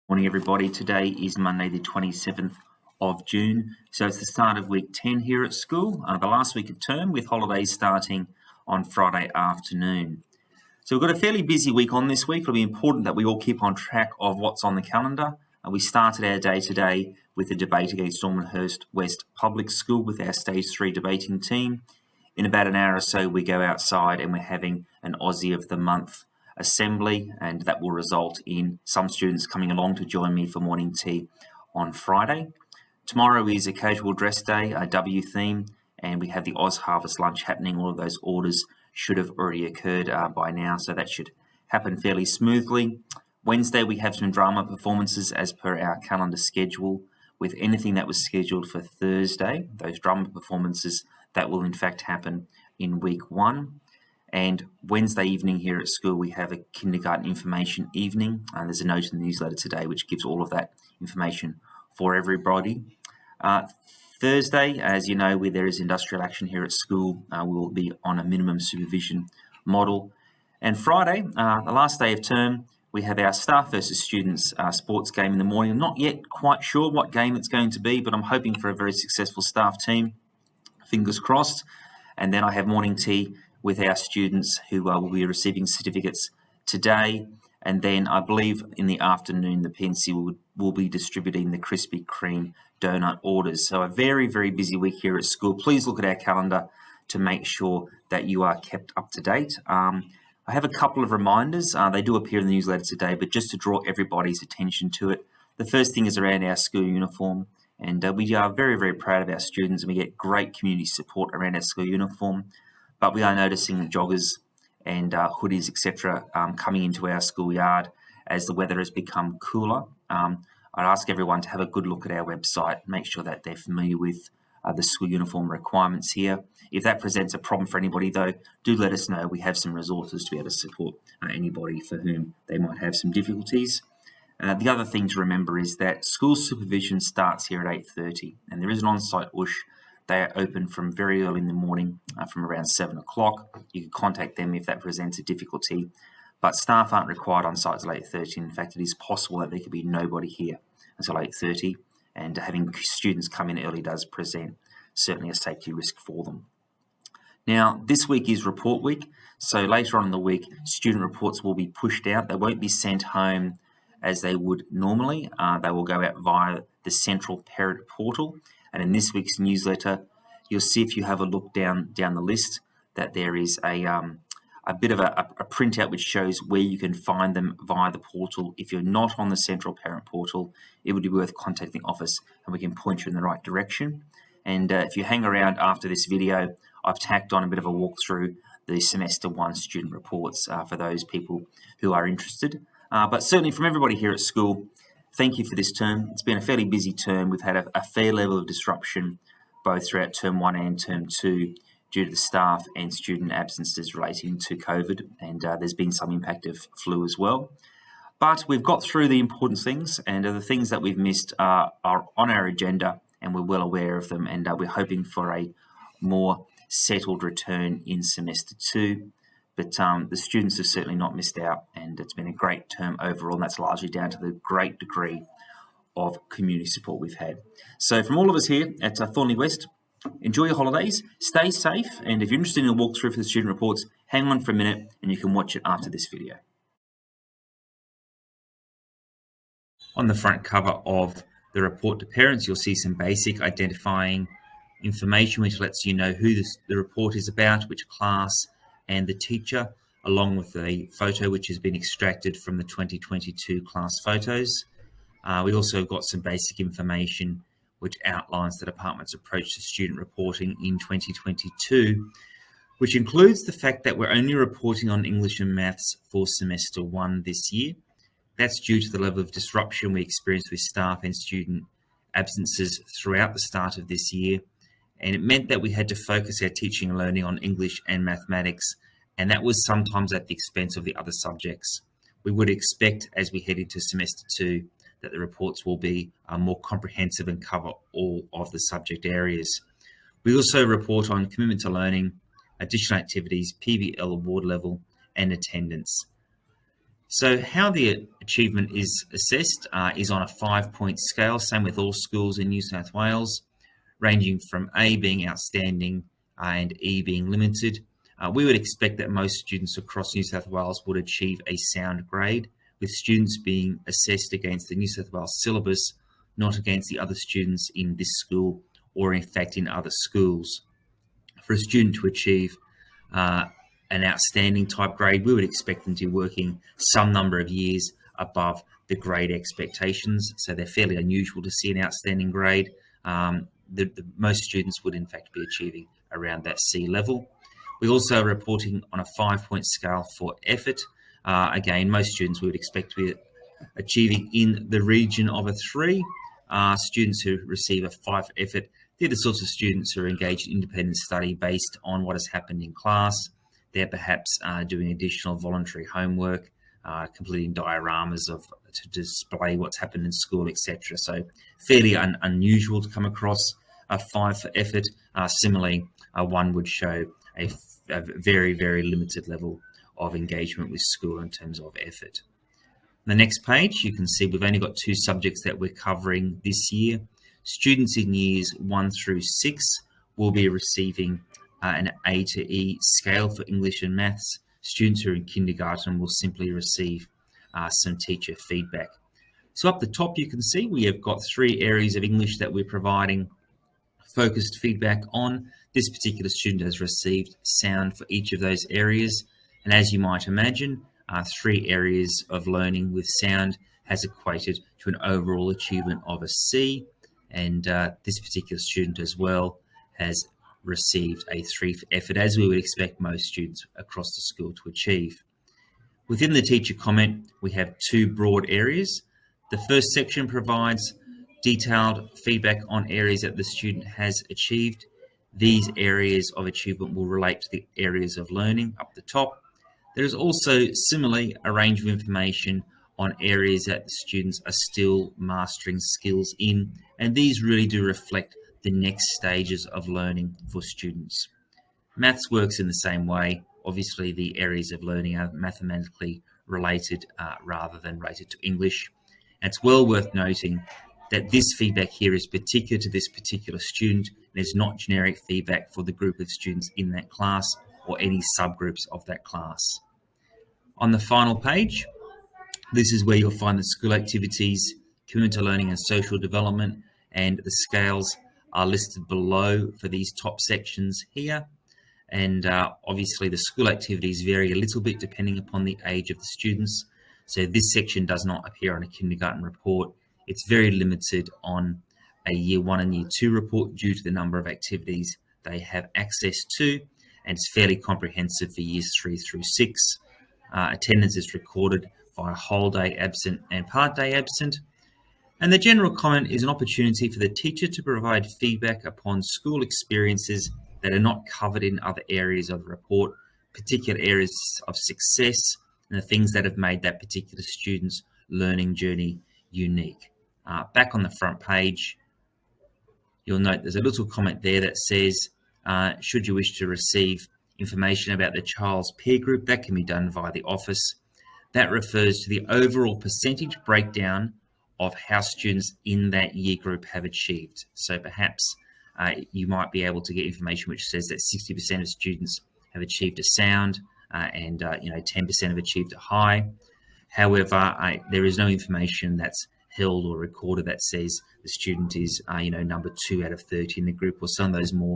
Morning, everybody. Today is Monday, the 27th of June. So it's the start of week 10 here at school, the last week of term, with holidays starting on Friday afternoon. So we've got a fairly busy week on this week. It'll be important that we all keep on track of what's on the calendar. We started our day today with a debate against Normanhurst West Public School with our Stage 3 debating team. In about an hour or so, we go outside and we're having an Aussie of the Month assembly, and that will result in some students coming along to join me for morning tea on Friday. Tomorrow is a casual dress day, a W theme, and we have the Oz Harvest lunch happening. All of those orders should have already occurred by now, so that should happen fairly smoothly. Wednesday, we have some drama performances as per our calendar schedule. With anything that was scheduled for Thursday, those drama performances, that will in fact happen in week 1. And Wednesday evening here at school, we have a kindergarten information evening. There's a note in the newsletter today which gives all of that information for everybody. Thursday, as you know, where there is industrial action here at school, we will be on a minimum supervision model. And Friday, the last day of term, we have our staff versus students sports game in the morning. I'm not yet quite sure what game it's going to be, but I'm hoping for a very successful staff team. Fingers crossed. And then I have morning tea with our students who will be receiving certificates today. And then I believe in the afternoon, the PNC will be distributing the Krispy Kreme donut orders. So a very, very busy week here at school. Please look at our calendar to make sure that you are kept up to date. I have a couple of reminders. They do appear in the newsletter today, but just to draw everybody's attention to it. The first thing is around our school uniform. And we are very, very proud of our students, and we get great community support around our school uniform. But we are noticing joggers and hoodies, etc., coming into our schoolyard as the weather has become cooler. I'd ask everyone to have a good look at our website, make sure that they're familiar with the school uniform requirements here. If that presents a problem for anybody, though, do let us know. We have some resources to be able to support anybody for whom they might have some difficulties. The other thing to remember is that school supervision starts here at 8:30, and there is an on-site USH. They are open from very early in the morning, from around 7 o'clock. You can contact them if that presents a difficulty, but staff aren't required on site till 8:30. In fact, it is possible that there could be nobody here until 8:30, and having students come in early does present certainly a safety risk for them. Now, this week is report week, so later on in the week, student reports will be pushed out. They won't be sent home as they would normally. They will go out via the central parent portal. And in this week's newsletter, you'll see, if you have a look down the list, that there is a bit of a printout which shows where you can find them via the portal. If you're not on the central parent portal, it would be worth contacting the office and we can point you in the right direction. And if you hang around after this video, I've tacked on a bit of a walkthrough the semester 1 student reports for those people who are interested. But certainly from everybody here at school, thank you for this term. It's been a fairly busy term. We've had a fair level of disruption both throughout term 1 and term 2 due to the staff and student absences relating to COVID, and there's been some impact of flu as well. But we've got through the important things, and the things that we've missed are on our agenda, and we're well aware of them, and we're hoping for a more settled return in semester 2. But the students have certainly not missed out, and it's been a great term overall, and that's largely down to the great degree of community support we've had. So from all of us here at Thornley West, enjoy your holidays, stay safe, and if you're interested in a walkthrough for the student reports, hang on for a minute and you can watch it after this video. On the front cover of the report to parents, you'll see some basic identifying information which lets you know who the report is about, which class, and the teacher, along with a photo which has been extracted from the 2022 class photos. We also got some basic information which outlines the department's approach to student reporting in 2022, which includes the fact that we're only reporting on English and Maths for semester 1 this year. That's due to the level of disruption we experienced with staff and student absences throughout the start of this year. And it meant that we had to focus our teaching and learning on English and mathematics, and that was sometimes at the expense of the other subjects. We would expect, as we head into semester 2, that the reports will be more comprehensive and cover all of the subject areas. We also report on commitment to learning, additional activities, PBL award level, and attendance. So how the achievement is assessed is on a 5-point scale, same with all schools in New South Wales, ranging from A being outstanding and E being limited. We would expect that most students across New South Wales would achieve a sound grade, with students being assessed against the New South Wales syllabus, not against the other students in this school or in fact in other schools. For a student to achieve an outstanding type grade, we would expect them to be working some number of years above the grade expectations. So they're fairly unusual to see an outstanding grade. Most students would in fact be achieving around that C level. We also are reporting on a 5-point scale for effort. Again, most students we would expect to be achieving in the region of a 3. Students who receive a 5 effort, they're the sorts of students who are engaged in independent study based on what has happened in class. They're perhaps doing additional voluntary homework, completing dioramas to display what's happened in school, etc. So fairly unusual to come across a 5 for effort. Similarly, 1 would show a very, very limited level of engagement with school in terms of effort. On the next page, you can see we've only got 2 subjects that we're covering this year. Students in years 1 through 6 will be receiving an A to E scale for English and maths. Students who are in kindergarten will simply receive some teacher feedback. So up the top, you can see we have got 3 areas of English that we're providing focused feedback on. This particular student has received sound for each of those areas. And as you might imagine, 3 areas of learning with sound has equated to an overall achievement of a C. And this particular student as well has received a 3 for effort, as we would expect most students across the school to achieve. Within the teacher comment, we have 2 broad areas. The first section provides detailed feedback on areas that the student has achieved. These areas of achievement will relate to the areas of learning up the top. There is also similarly a range of information on areas that the students are still mastering skills in, and these really do reflect the next stages of learning for students. Maths works in the same way. Obviously, the areas of learning are mathematically related rather than related to English. And it's well worth noting that this feedback here is particular to this particular student and is not generic feedback for the group of students in that class or any subgroups of that class. On the final page, this is where you'll find the school activities, commitment to learning and social development, and the scales are listed below for these top sections here. And obviously the school activities vary a little bit depending upon the age of the students. So this section does not appear on a kindergarten report. It's very limited on a year 1 and year 2 report due to the number of activities they have access to, and it's fairly comprehensive for years 3 through 6. Attendance is recorded via whole day absent and part day absent. And the general comment is an opportunity for the teacher to provide feedback upon school experiences that are not covered in other areas of the report, particular areas of success, and the things that have made that particular student's learning journey unique. Back on the front page, you'll note there's a little comment there that says, should you wish to receive information about the child's peer group, that can be done via the office. That refers to the overall percentage breakdown of how students in that year group have achieved. So perhaps you might be able to get information which says that 60% of students have achieved a sound and 10% have achieved a high. However, there is no information that's held or recorded that says the student is number 2 out of 30 in the group, or some of those more